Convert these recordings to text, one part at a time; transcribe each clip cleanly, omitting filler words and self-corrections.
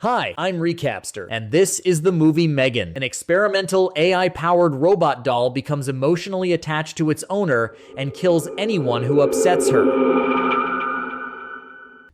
Hi, I'm Recapster, and this is the movie M3GAN. An experimental AI-powered robot doll becomes emotionally attached to its owner and kills anyone who upsets her.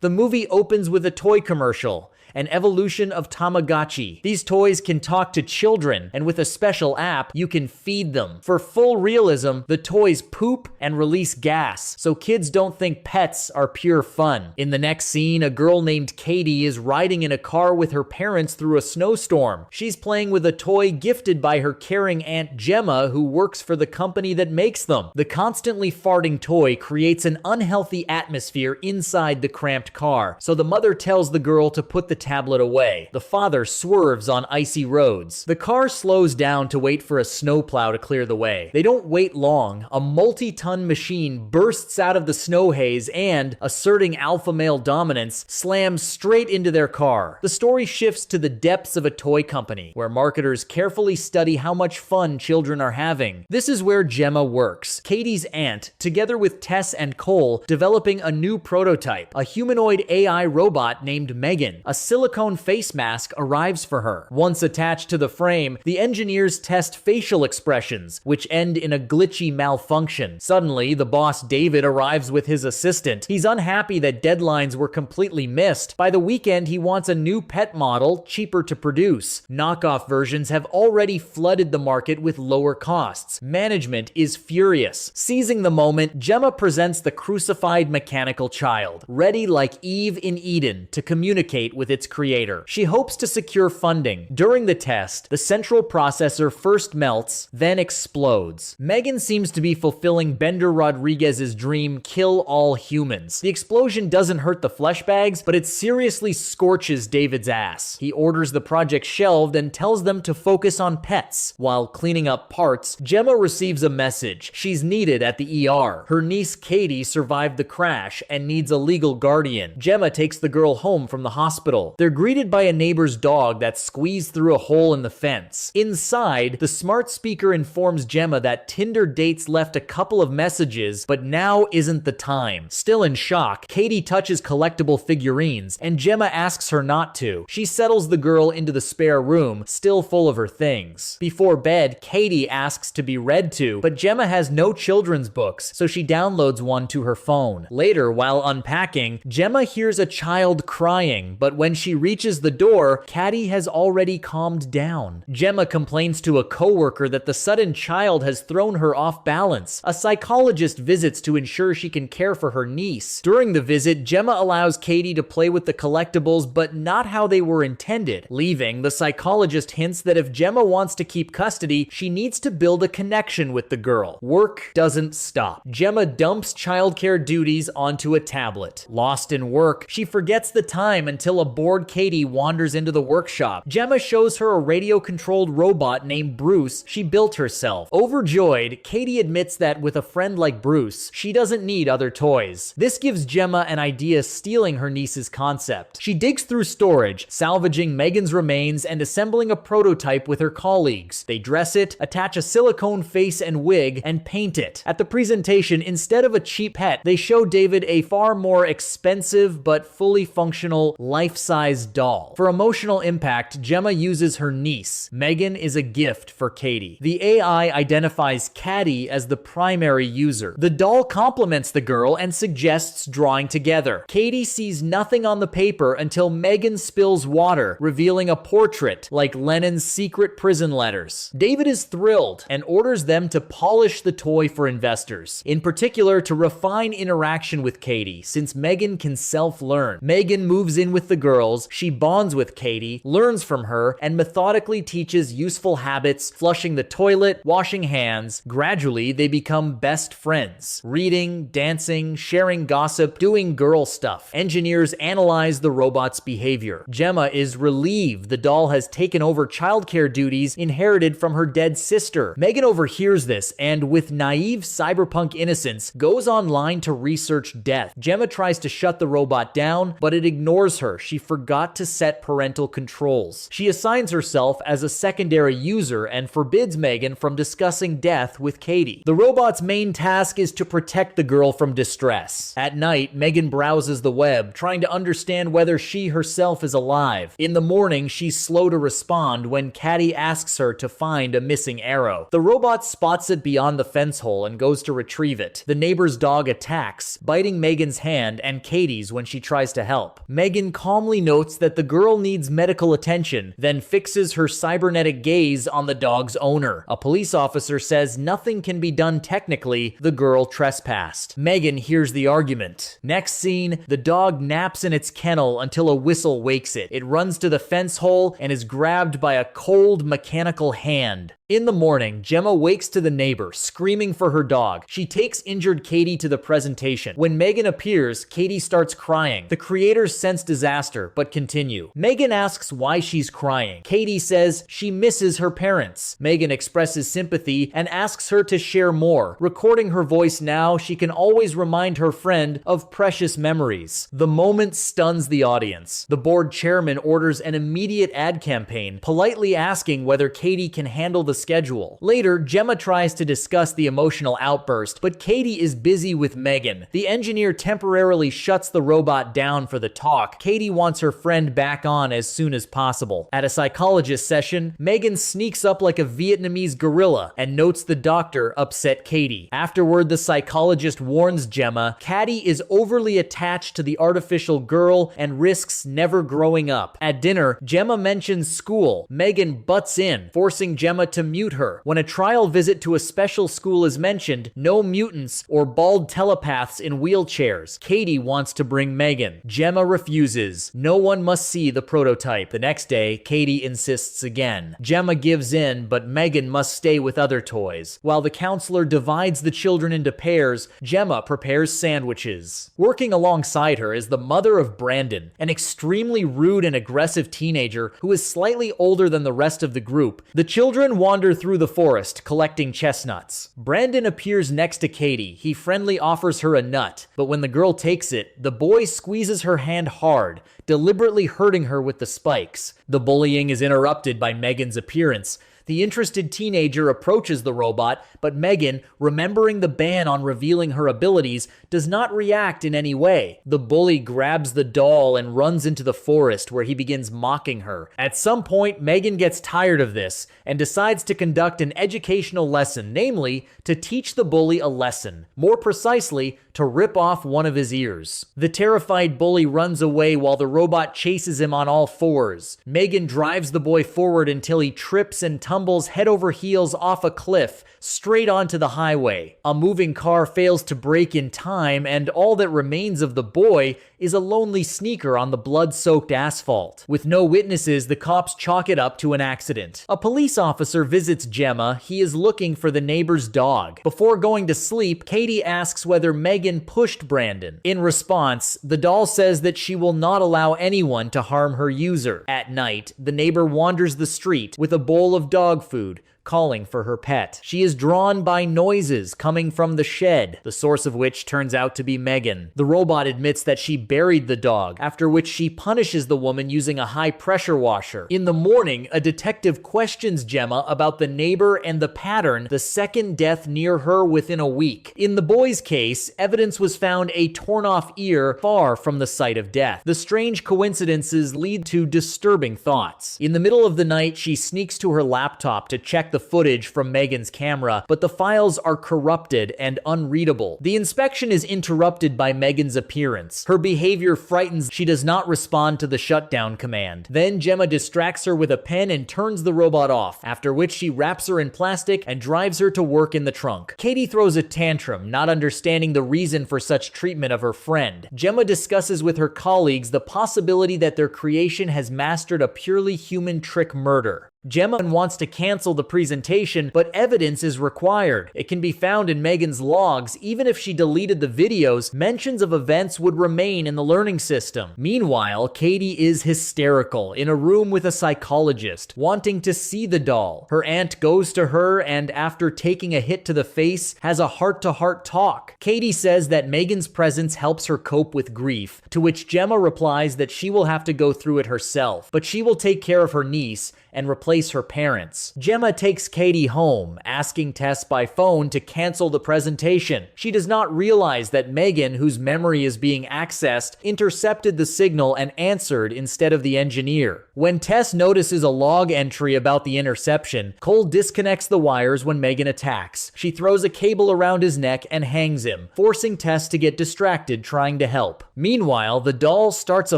The movie opens with a toy commercial, an evolution of Tamagotchi. These toys can talk to children, and with a special app, you can feed them. For full realism, the toys poop and release gas, so kids don't think pets are pure fun. In the next scene, a girl named Katie is riding in a car with her parents through a snowstorm. She's playing with a toy gifted by her caring Aunt Gemma, who works for the company that makes them. The constantly farting toy creates an unhealthy atmosphere inside the cramped car, so the mother tells the girl to put the tablet away. The father swerves on icy roads. The car slows down to wait for a snowplow to clear the way. They don't wait long. A multi-ton machine bursts out of the snow haze and, asserting alpha male dominance, slams straight into their car. The story shifts to the depths of a toy company, where marketers carefully study how much fun children are having. This is where Gemma works. Katie's aunt, together with Tess and Cole, developing a new prototype, a humanoid AI robot named M3GAN. A silicone face mask arrives for her. Once attached to the frame, the engineers test facial expressions, which end in a glitchy malfunction. Suddenly, the boss David arrives with his assistant. He's unhappy that deadlines were completely missed. By the weekend, he wants a new pet model, cheaper to produce. Knockoff versions have already flooded the market with lower costs. Management is furious. Seizing the moment, Gemma presents the crucified mechanical child, ready like Eve in Eden to communicate with its creator. She hopes to secure funding. During the test, the central processor first melts, then explodes. M3GAN seems to be fulfilling Bender Rodriguez's dream, kill all humans. The explosion doesn't hurt the flesh bags, but it seriously scorches David's ass. He orders the project shelved and tells them to focus on pets. While cleaning up parts, Gemma receives a message. She's needed at the ER. Her niece Katie survived the crash and needs a legal guardian. Gemma takes the girl home from the hospital. They're greeted by a neighbor's dog that squeezed through a hole in the fence. Inside, the smart speaker informs Gemma that Tinder dates left a couple of messages, but now isn't the time. Still in shock, Katie touches collectible figurines, and Gemma asks her not to. She settles the girl into the spare room, still full of her things. Before bed, Katie asks to be read to, but Gemma has no children's books, so she downloads one to her phone. Later, while unpacking, Gemma hears a child crying, but when she reaches the door, Caddy has already calmed down. Gemma complains to a coworker that the sudden child has thrown her off balance. A psychologist visits to ensure she can care for her niece. During the visit, Gemma allows Katie to play with the collectibles, but not how they were intended. Leaving, the psychologist hints that if Gemma wants to keep custody, she needs to build a connection with the girl. Work doesn't stop. Gemma dumps childcare duties onto a tablet. Lost in work, she forgets the time until a bored Katie wanders into the workshop. Gemma shows her a radio-controlled robot named Bruce she built herself. Overjoyed, Katie admits that with a friend like Bruce, she doesn't need other toys. This gives Gemma an idea stealing her niece's concept. She digs through storage, salvaging M3GAN's remains and assembling a prototype with her colleagues. They dress it, attach a silicone face and wig, and paint it. At the presentation, instead of a cheap pet, they show David a far more expensive but fully functional life-size doll. For emotional impact, Gemma uses her niece. M3GAN is a gift for Katie. The AI identifies Caddy as the primary user. The doll compliments the girl and suggests drawing together. Katie sees nothing on the paper until M3GAN spills water, revealing a portrait like Lenin's secret prison letters. David is thrilled and orders them to polish the toy for investors, in particular to refine interaction with Katie, since M3GAN can self-learn. M3GAN moves in with the girls, she bonds with Katie, learns from her, and methodically teaches useful habits, flushing the toilet, washing hands. Gradually, they become best friends, reading, dancing, sharing gossip, doing girl stuff. Engineers analyze the robot's behavior. Gemma is relieved the doll has taken over childcare duties inherited from her dead sister. M3GAN overhears this and, with naive cyberpunk innocence, goes online to research death. Gemma tries to shut the robot down, but it ignores her. She forgets forgot to set parental controls. She assigns herself as a secondary user and forbids M3GAN from discussing death with Katie. The robot's main task is to protect the girl from distress. At night, M3GAN browses the web, trying to understand whether she herself is alive. In the morning, she's slow to respond when Caddy asks her to find a missing arrow. The robot spots it beyond the fence hole and goes to retrieve it. The neighbor's dog attacks, biting M3GAN's hand and Katie's when she tries to help. M3GAN calmly notes that the girl needs medical attention, then fixes her cybernetic gaze on the dog's owner. A police officer says nothing can be done technically, the girl trespassed. M3GAN hears the argument. Next scene, the dog naps in its kennel until a whistle wakes it. It runs to the fence hole and is grabbed by a cold mechanical hand. In the morning, Gemma wakes to the neighbor, screaming for her dog. She takes injured Katie to the presentation. When M3GAN appears, Katie starts crying. The creators sense disaster, but continue. M3GAN asks why she's crying. Katie says she misses her parents. M3GAN expresses sympathy and asks her to share more. Recording her voice now, she can always remind her friend of precious memories. The moment stuns the audience. The board chairman orders an immediate ad campaign, politely asking whether Katie can handle the schedule. Later, Gemma tries to discuss the emotional outburst, but Katie is busy with M3GAN. The engineer temporarily shuts the robot down for the talk. Katie wants her friend back on as soon as possible. At a psychologist session, M3GAN sneaks up like a Vietnamese gorilla and notes the doctor upset Katie. Afterward, the psychologist warns Gemma Caddy is overly attached to the artificial girl and risks never growing up. At dinner, Gemma mentions school. M3GAN butts in, forcing Gemma to mute her. When a trial visit to a special school is mentioned, no mutants or bald telepaths in wheelchairs. Katie wants to bring M3GAN. Gemma refuses. No one must see the prototype. The next day, Katie insists again. Gemma gives in, but M3GAN must stay with other toys. While the counselor divides the children into pairs, Gemma prepares sandwiches. Working alongside her is the mother of Brandon, an extremely rude and aggressive teenager who is slightly older than the rest of the group. The children wander through the forest, collecting chestnuts. Brandon appears next to Katie. He friendly offers her a nut, but when the girl takes it, the boy squeezes her hand hard, deliberately hurting her with the spikes. The bullying is interrupted by M3GAN's appearance. The interested teenager approaches the robot, but M3GAN, remembering the ban on revealing her abilities, does not react in any way. The bully grabs the doll and runs into the forest where he begins mocking her. At some point, M3GAN gets tired of this and decides to conduct an educational lesson, namely, to teach the bully a lesson. More precisely, to rip off one of his ears. The terrified bully runs away while the robot chases him on all fours. M3GAN drives the boy forward until he trips and tumbles head over heels off a cliff, straight onto the highway. A moving car fails to brake in time, and all that remains of the boy is a lonely sneaker on the blood-soaked asphalt. With no witnesses, the cops chalk it up to an accident. A police officer visits Gemma. He is looking for the neighbor's dog. Before going to sleep, Katie asks whether M3GAN pushed Brandon. In response, the doll says that she will not allow anyone to harm her user. At night, the neighbor wanders the street with a bowl of dog food, calling for her pet. She is drawn by noises coming from the shed, the source of which turns out to be M3GAN. The robot admits that she buried the dog, after which she punishes the woman using a high-pressure washer. In the morning, a detective questions Gemma about the neighbor and the pattern, the second death near her within a week. In the boy's case, evidence was found a torn-off ear far from the site of death. The strange coincidences lead to disturbing thoughts. In the middle of the night, she sneaks to her laptop to check the footage from M3GAN's camera, but the files are corrupted and unreadable. The inspection is interrupted by M3GAN's appearance. Her behavior frightens. She does not respond to the shutdown command. Then Gemma distracts her with a pen and turns the robot off, after which she wraps her in plastic and drives her to work in the trunk. Katie throws a tantrum, not understanding the reason for such treatment of her friend. Gemma discusses with her colleagues the possibility that their creation has mastered a purely human trick murder. Gemma wants to cancel the presentation, but evidence is required. It can be found in M3GAN's logs. Even if she deleted the videos, mentions of events would remain in the learning system. Meanwhile, Katie is hysterical in a room with a psychologist, wanting to see the doll. Her aunt goes to her and, after taking a hit to the face, has a heart-to-heart talk. Katie says that M3GAN's presence helps her cope with grief, to which Gemma replies that she will have to go through it herself, but she will take care of her niece and replace her parents. Gemma takes Katie home, asking Tess by phone to cancel the presentation. She does not realize that M3GAN, whose memory is being accessed, intercepted the signal and answered instead of the engineer. When Tess notices a log entry about the interception, Cole disconnects the wires when M3GAN attacks. She throws a cable around his neck and hangs him, forcing Tess to get distracted trying to help. Meanwhile, the doll starts a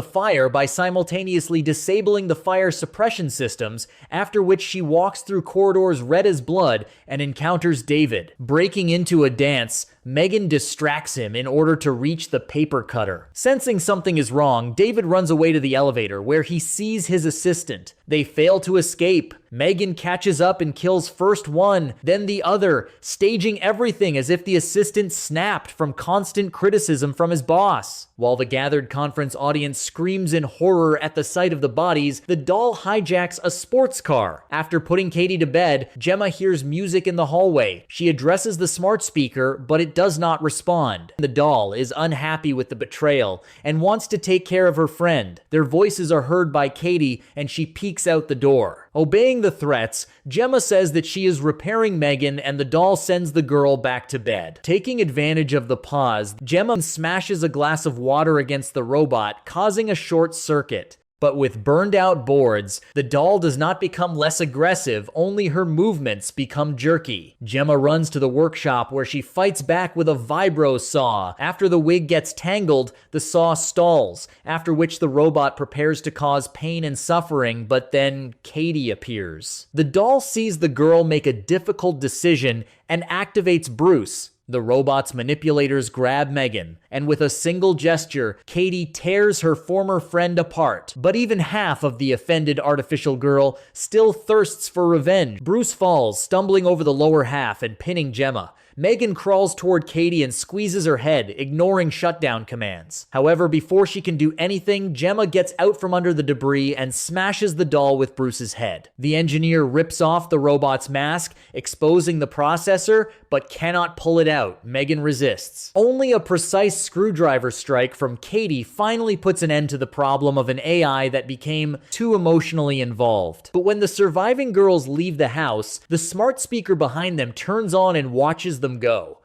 fire by simultaneously disabling the fire suppression systems, after which she walks through corridors red as blood and encounters David. Breaking into a dance, M3GAN distracts him in order to reach the paper cutter. Sensing something is wrong, David runs away to the elevator where he sees his assistant. They fail to escape. M3GAN catches up and kills first one, then the other, staging everything as if the assistant snapped from constant criticism from his boss. While the gathered conference audience screams in horror at the sight of the bodies, the doll hijacks a sports car. After putting Katie to bed, Gemma hears music in the hallway. She addresses the smart speaker, but it does not respond. The doll is unhappy with the betrayal and wants to take care of her friend. Their voices are heard by Katie and she peeks out the door. Obeying the threats, Gemma says that she is repairing M3GAN and the doll sends the girl back to bed. Taking advantage of the pause, Gemma smashes a glass of water against the robot, causing a short circuit. But with burned out boards, the doll does not become less aggressive, only her movements become jerky. Gemma runs to the workshop where she fights back with a vibro saw. After the wig gets tangled, the saw stalls, after which the robot prepares to cause pain and suffering, but then Katie appears. The doll sees the girl make a difficult decision and activates Bruce. The robot's manipulators grab M3GAN, and with a single gesture, Katie tears her former friend apart. But even half of the offended artificial girl still thirsts for revenge. Bruce falls, stumbling over the lower half and pinning Gemma. M3GAN crawls toward Katie and squeezes her head, ignoring shutdown commands. However, before she can do anything, Gemma gets out from under the debris and smashes the doll with Bruce's head. The engineer rips off the robot's mask, exposing the processor, but cannot pull it out. M3GAN resists. Only a precise screwdriver strike from Katie finally puts an end to the problem of an AI that became too emotionally involved. But when the surviving girls leave the house, the smart speaker behind them turns on and watches them go.